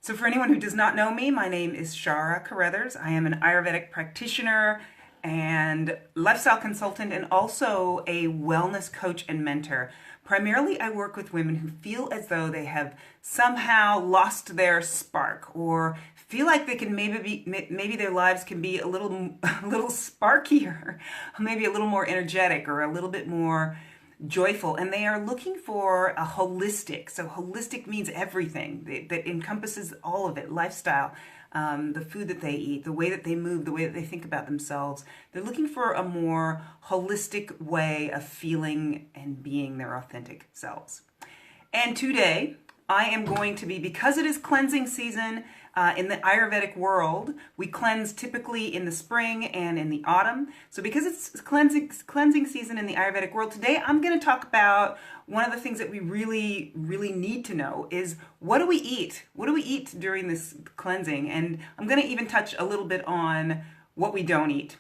So for anyone who does not know me, my name is Shara Carruthers. I am an Ayurvedic practitioner and lifestyle consultant and also a wellness coach and mentor. Primarily, I work with women who feel as though they have somehow lost their spark or feel like they can maybe their lives can be a little a little sparkier, maybe a little more energetic or a little bit more joyful, and they are looking for a holistic. So holistic means everything that encompasses all of it: lifestyle, the food that they eat, the way that they move, the way that they think about themselves. They're looking for a more holistic way of feeling and being their authentic selves. And today I am going to be, because it is cleansing season, in the Ayurvedic world, we cleanse typically in the spring and in the autumn. So because it's cleansing season in the Ayurvedic world, today I'm going to talk about one of the things that we really need to know is, what do we eat? What do we eat during this cleansing? And I'm going to even touch a little bit on what we don't eat.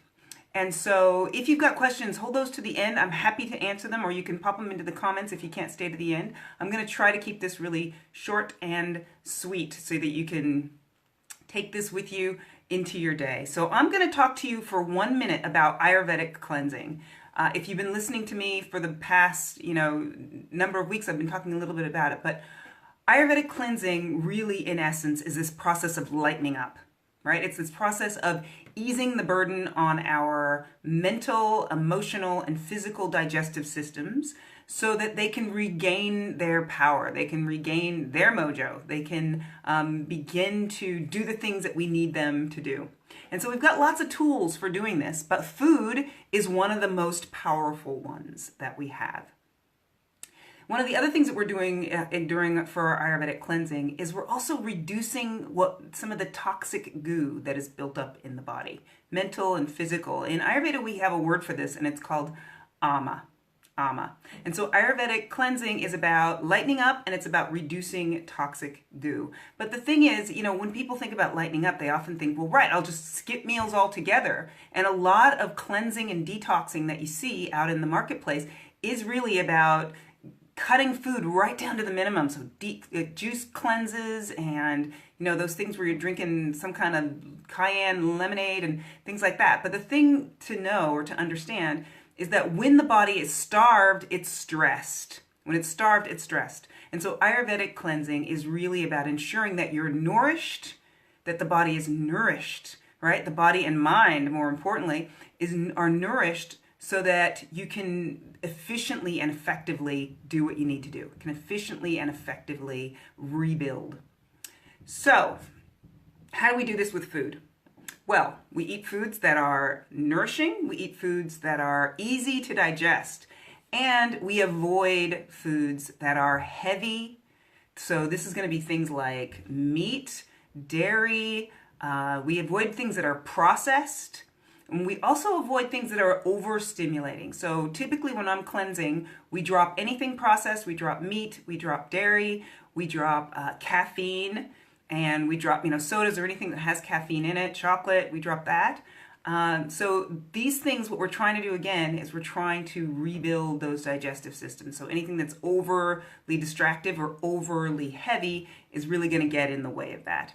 And so if you've got questions, hold those to the end. I'm happy to answer them, or you can pop them into the comments if you can't stay to the end. I'm going to try to keep this really short and sweet so that you can take this with you into your day. So I'm going to talk to you for 1 minute about Ayurvedic cleansing. If you've been listening to me for the past, number of weeks, I've been talking a little bit about it. But Ayurvedic cleansing really, in essence, is this process of lightening up, right? It's this process of easing the burden on our mental, emotional, and physical digestive systems so that they can regain their power, they can regain their mojo, they can begin to do the things that we need them to do. And so we've got lots of tools for doing this, but food is one of the most powerful ones that we have. One of the other things that we're doing for our Ayurvedic cleansing is we're also reducing some of the toxic goo that is built up in the body, mental and physical. In Ayurveda, we have a word for this, and it's called ama. And so Ayurvedic cleansing is about lightening up, and it's about reducing toxic goo. But the thing is, when people think about lightening up, they often think, well, right, I'll just skip meals altogether. And a lot of cleansing and detoxing that you see out in the marketplace is really about cutting food right down to the minimum. So juice cleanses and, those things where you're drinking some kind of cayenne lemonade and things like that. But the thing to know or to understand is that when the body is starved, it's stressed. When it's starved, it's stressed. And so Ayurvedic cleansing is really about ensuring that you're nourished, that the body is nourished, right? The body and mind, more importantly, are nourished so that you can efficiently and effectively do what you need to do. Can efficiently and effectively rebuild. So, how do we do this with food? Well, we eat foods that are nourishing, we eat foods that are easy to digest, and we avoid foods that are heavy. So this is going to be things like meat, dairy. We avoid things that are processed. And we also avoid things that are overstimulating. So typically when I'm cleansing, we drop anything processed. We drop meat, we drop dairy, we drop caffeine, and we drop, sodas or anything that has caffeine in it, chocolate, we drop that. So these things, what we're trying to do again is we're trying to rebuild those digestive systems. So anything that's overly distractive or overly heavy is really going to get in the way of that.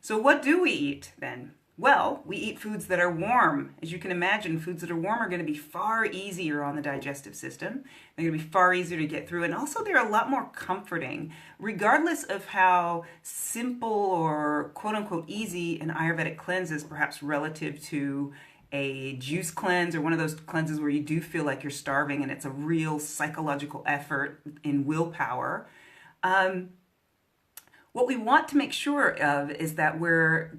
So what do we eat then? Well, we eat foods that are warm. As you can imagine, foods that are warm are going to be far easier on the digestive system. They're going to be far easier to get through. And also they're a lot more comforting, regardless of how simple or quote unquote easy an Ayurvedic cleanse is, perhaps relative to a juice cleanse or one of those cleanses where you do feel like you're starving and it's a real psychological effort in willpower. What we want to make sure of is that we're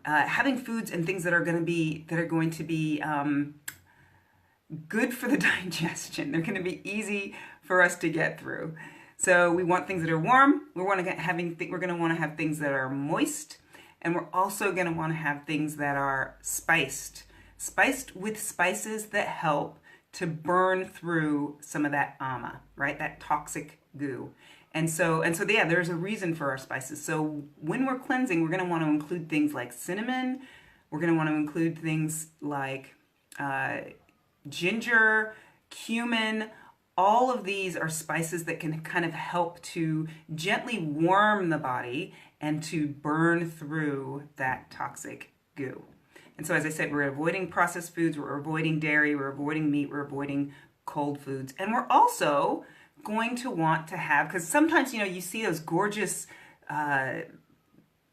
having foods and things that are going to be good for the digestion. They're going to be easy for us to get through. So we want things that are warm. We're going to want to have things that are moist, and we're also going to want to have things that are spiced with spices that help to burn through some of that ama, right? That toxic goo. And so yeah, there's a reason for our spices. So when we're cleansing, we're going to want to include things like cinnamon. We're going to want to include things like ginger, cumin, all of these are spices that can kind of help to gently warm the body and to burn through that toxic goo. And so, as I said, we're avoiding processed foods, we're avoiding dairy, we're avoiding meat, we're avoiding cold foods. And we're also going to want to have, because sometimes, you see those gorgeous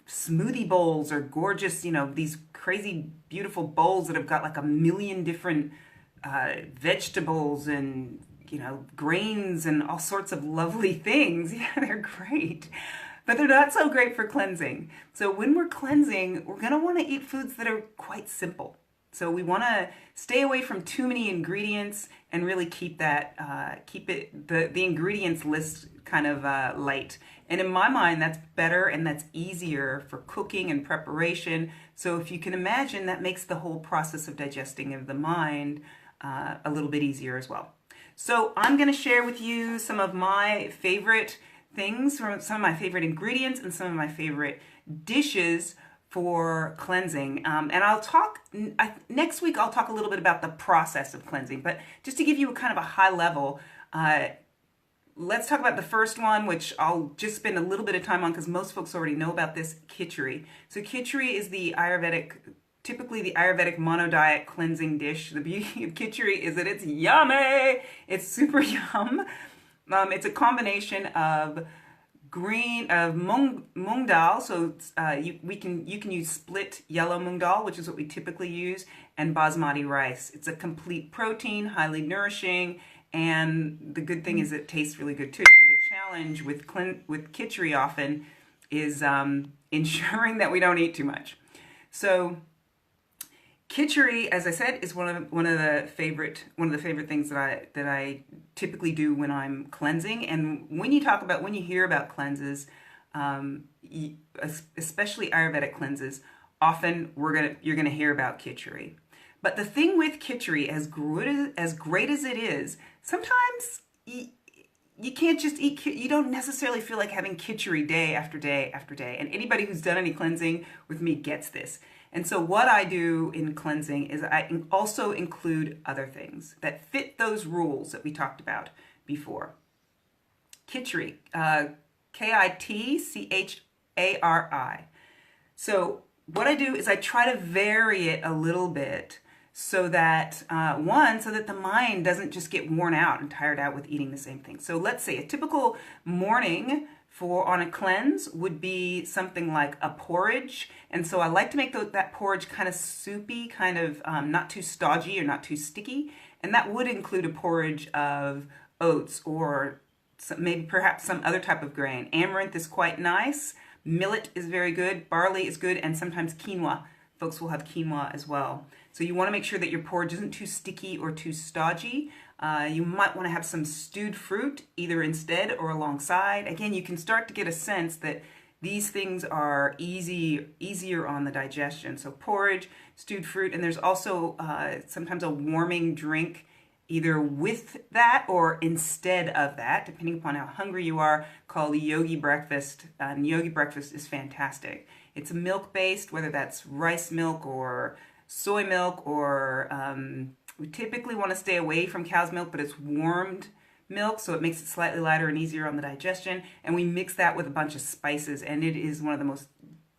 smoothie bowls or gorgeous, these crazy, beautiful bowls that have got like a million different vegetables and, grains and all sorts of lovely things. Yeah, they're great. But they're not so great for cleansing. So when we're cleansing, we're going to want to eat foods that are quite simple. So we want to stay away from too many ingredients and really keep the ingredients list kind of light. And in my mind, that's better and that's easier for cooking and preparation. So if you can imagine, that makes the whole process of digesting of the mind a little bit easier as well. So I'm going to share with you some of my favorite things, from some of my favorite ingredients and some of my favorite dishes for cleansing. And I'll talk, next week I'll talk a little bit about the process of cleansing, but just to give you a kind of a high level, let's talk about the first one, which I'll just spend a little bit of time on because most folks already know about this, khichdi. So khichdi is typically the Ayurvedic mono-diet cleansing dish. The beauty of khichdi is that it's yummy. It's super yum. It's a combination of mung dal, so you can use split yellow mung dal, which is what we typically use, and basmati rice. It's a complete protein, highly nourishing, and the good thing is it tastes really good too. So the challenge with khichdi often is ensuring that we don't eat too much. So khichdi, as I said, is one of the favorite things that I typically do when I'm cleansing. And when you hear about cleanses, especially Ayurvedic cleanses, often you're gonna hear about khichdi. But the thing with khichdi, as great as it is, sometimes you can't just eat. You don't necessarily feel like having khichdi day after day after day. And anybody who's done any cleansing with me gets this. And so what I do in cleansing is I also include other things that fit those rules that we talked about before. Khichdi, Kitchari. So what I do is I try to vary it a little bit so that, so that the mind doesn't just get worn out and tired out with eating the same thing. So let's say a typical morning on a cleanse would be something like a porridge. And so I like to make that porridge kind of soupy, kind of not too stodgy or not too sticky. And that would include a porridge of oats or maybe perhaps some other type of grain. Amaranth is quite nice. Millet is very good. Barley is good. And sometimes quinoa. Folks will have quinoa as well. So you want to make sure that your porridge isn't too sticky or too stodgy. You might want to have some stewed fruit either instead or alongside. Again, you can start to get a sense that these things are easier on the digestion. So porridge, stewed fruit, and there's also sometimes a warming drink either with that or instead of that, depending upon how hungry you are, called yogi breakfast. And yogi breakfast is fantastic. It's milk-based, whether that's rice milk or soy milk or we typically want to stay away from cow's milk, but it's warmed milk, so it makes it slightly lighter and easier on the digestion. And we mix that with a bunch of spices, and it is one of the most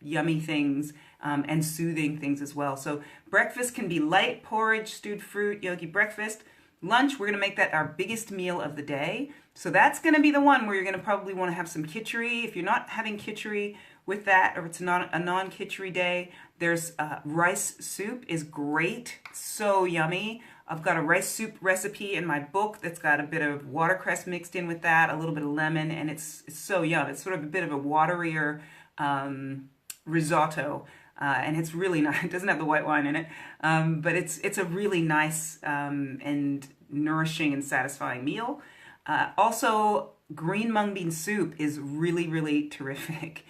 yummy things and soothing things as well. So breakfast can be light, porridge, stewed fruit, yogi breakfast. Lunch, we're going to make that our biggest meal of the day. So that's going to be the one where you're going to probably want to have some khichdi. If you're not having khichdi with that, or it's not a non-khichdi day, there's rice soup is great, so yummy. I've got a rice soup recipe in my book that's got a bit of watercress mixed in with that, a little bit of lemon, and it's so yum. It's sort of a bit of a waterier risotto, and it's really nice. It doesn't have the white wine in it, but it's a really nice and nourishing and satisfying meal. Also, green mung bean soup is really, really terrific.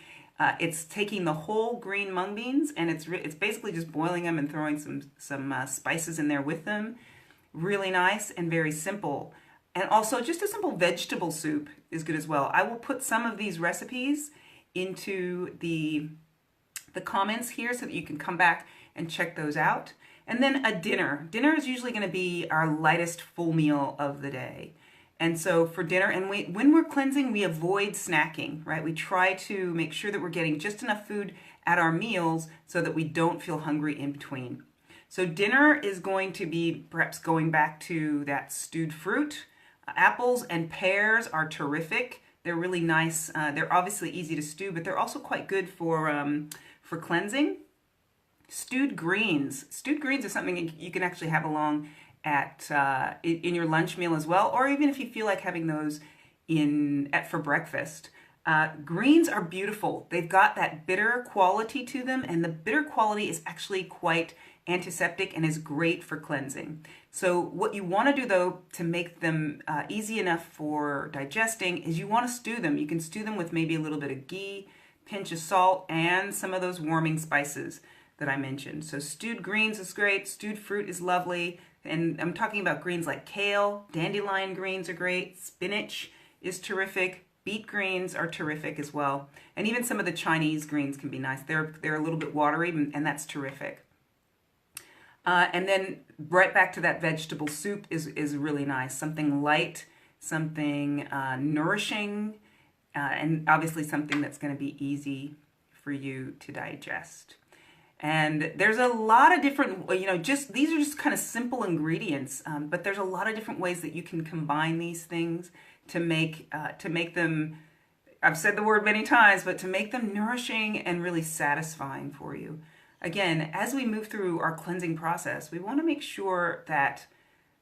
It's taking the whole green mung beans and it's basically just boiling them and throwing some spices in there with them. Really nice and very simple. And also just a simple vegetable soup is good as well. I will put some of these recipes into the comments here so that you can come back and check those out. And then a dinner. Dinner is usually going to be our lightest full meal of the day. And so for dinner, and when we're cleansing, we avoid snacking, right? We try to make sure that we're getting just enough food at our meals so that we don't feel hungry in between. So dinner is going to be perhaps going back to that stewed fruit. Apples and pears are terrific. They're really nice. They're obviously easy to stew, but they're also quite good for cleansing. Stewed greens. Stewed greens is something you can actually have along at in your lunch meal as well, or even if you feel like having those for breakfast. Greens are beautiful. They've got that bitter quality to them, and the bitter quality is actually quite antiseptic and is great for cleansing. So what you want to do, though, to make them easy enough for digesting is you want to stew them. You can stew them with maybe a little bit of ghee, pinch of salt, and some of those warming spices that I mentioned. So stewed greens is great. Stewed fruit is lovely. And I'm talking about greens like kale, dandelion greens are great, spinach is terrific, beet greens are terrific as well. And even some of the Chinese greens can be nice. They're a little bit watery, and that's terrific. And then right back to that vegetable soup is really nice. Something light, something nourishing, and obviously something that's going to be easy for you to digest. And there's a lot of different, these are just kind of simple ingredients, but there's a lot of different ways that you can combine these things to make them, I've said the word many times, but to make them nourishing and really satisfying for you. Again, as we move through our cleansing process, we want to make sure that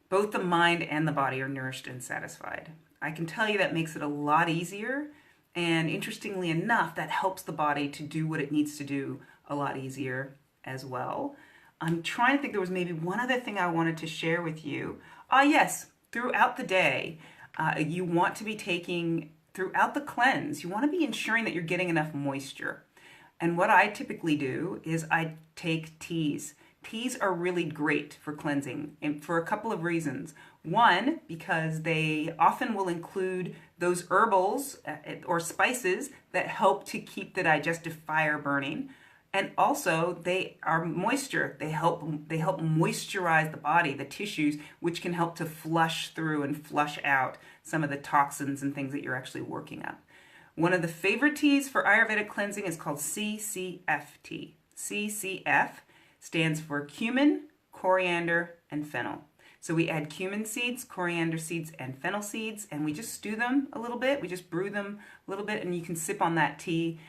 both the mind and the body are nourished and satisfied. I can tell you that makes it a lot easier, and interestingly enough, that helps the body to do what it needs to do a lot easier as well. I'm trying to think, there was maybe one other thing I wanted to share with you. Yes, throughout the day, you want to be taking, throughout the cleanse, you want to be ensuring that you're getting enough moisture. And what I typically do is I take teas. Teas are really great for cleansing, and for a couple of reasons. One, because they often will include those herbals or spices that help to keep the digestive fire burning. And also they are moisture. They help moisturize the body, the tissues, which can help to flush through and flush out some of the toxins and things that you're actually working up. One of the favorite teas for Ayurvedic cleansing is called CCF tea. CCF stands for cumin, coriander, and fennel. So we add cumin seeds, coriander seeds, and fennel seeds, and we just stew them a little bit. We just brew them a little bit, and you can sip on that tea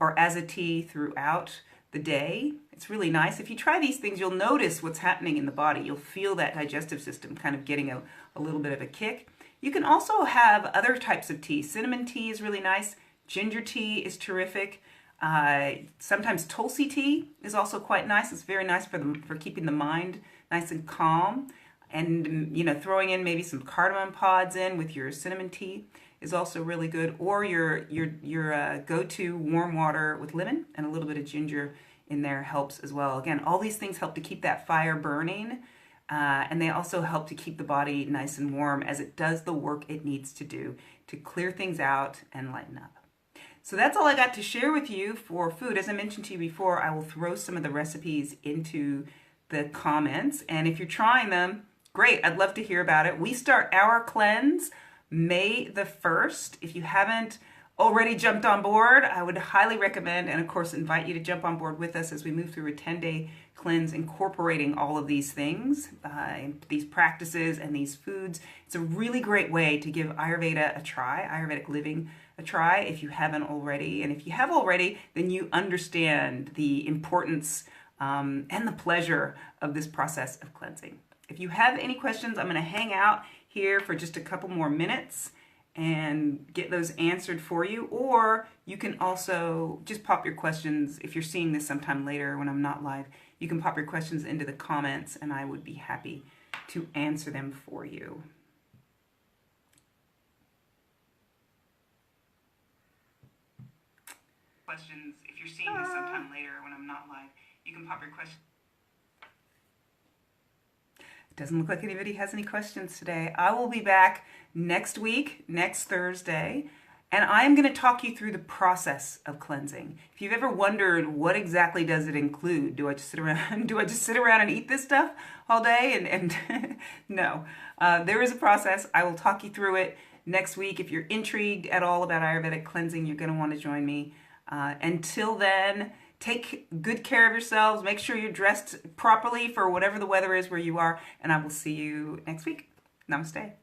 or as a tea throughout the day. It's really nice. If you try these things, you'll notice what's happening in the body. You'll feel that digestive system kind of getting a little bit of a kick. You can also have other types of tea. Cinnamon tea is really nice. Ginger tea is terrific. Sometimes Tulsi tea is also quite nice. It's very nice for keeping the mind nice and calm. And throwing in maybe some cardamom pods in with your cinnamon tea is also really good. Or your go-to warm water with lemon and a little bit of ginger in there helps as well. Again, all these things help to keep that fire burning. And they also help to keep the body nice and warm as it does the work it needs to do to clear things out and lighten up. So that's all I got to share with you for food. As I mentioned to you before, I will throw some of the recipes into the comments. And if you're trying them, great, I'd love to hear about it. We start our cleanse May the 1st. If you haven't already jumped on board, I would highly recommend and of course invite you to jump on board with us as we move through a 10-day cleanse incorporating all of these things, these practices and these foods. It's a really great way to give Ayurveda a try, Ayurvedic living a try if you haven't already. And if you have already, then you understand the importance and the pleasure of this process of cleansing. If you have any questions, I'm going to hang out here for just a couple more minutes and get those answered for you. Or you can also just pop your questions if you're seeing this sometime later when I'm not live. You can pop your questions into the comments and I would be happy to answer them for you. Questions if you're seeing this sometime later when I'm not live. You can pop your questions. It doesn't look like anybody has any questions today. I will be back next week, next Thursday, And I'm going to talk you through the process of cleansing. If you've ever wondered what exactly does it include, do I just sit around and eat this stuff all day? And no, there is a process. I will talk you through it next week. If you're intrigued at all about Ayurvedic cleansing, you're going to want to join me. Until then, take good care of yourselves. Make sure you're dressed properly for whatever the weather is where you are, and I will see you next week. Namaste.